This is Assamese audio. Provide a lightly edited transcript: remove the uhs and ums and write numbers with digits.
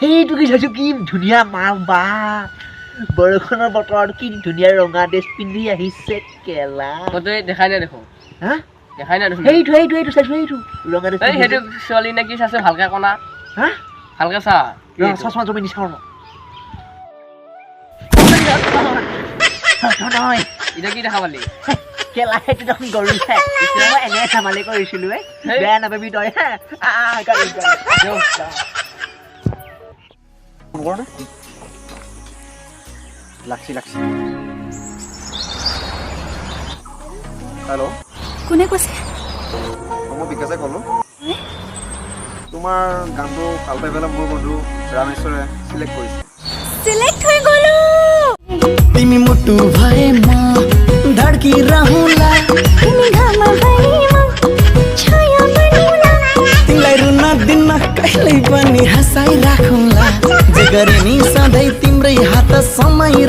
সেইটো কি চাইছো কি ধুনীয়া মাল বা বৰষুণৰ বতৰত কি ধুনীয়া ৰঙা ড্ৰেছ পিন্ধি আহিছে কেলা তই দেখাই নাই দেখোন হা দেখাই নাই দেখোন সেইটো চাইছো সেইটো ৰঙা ড্ৰেছ এই সেইটো ছোৱালী নে কি চাইছে ভালকে কনা হা ভালকে চা চশমা জমি নিচাও নহয় এতিয়া কি দেখা পালি কেলা সেইটো দেখোন গৰু খাই মই এনে ধেমালি কৰিছিলো বেয়া নাপাবি তই লাগছি হেল্ল' কোনে কৈছে মই বিকাশে ক'লোঁ তোমাৰ গানটো ভাল পাই পেলাই মোৰ বন্ধু ৰামেশ্বৰে চিলেক্ট কৰিছে सिलेक्ट হৈ গলো तिमी मुटु भएमा धड्किरहँला तिमी घाममा भएमा छाया बनिला तिमीलाई रुन दिन कहिल्यै पनि हँसाइराखौँला जे गरे नि सधैँ तिम्रै हात समाइ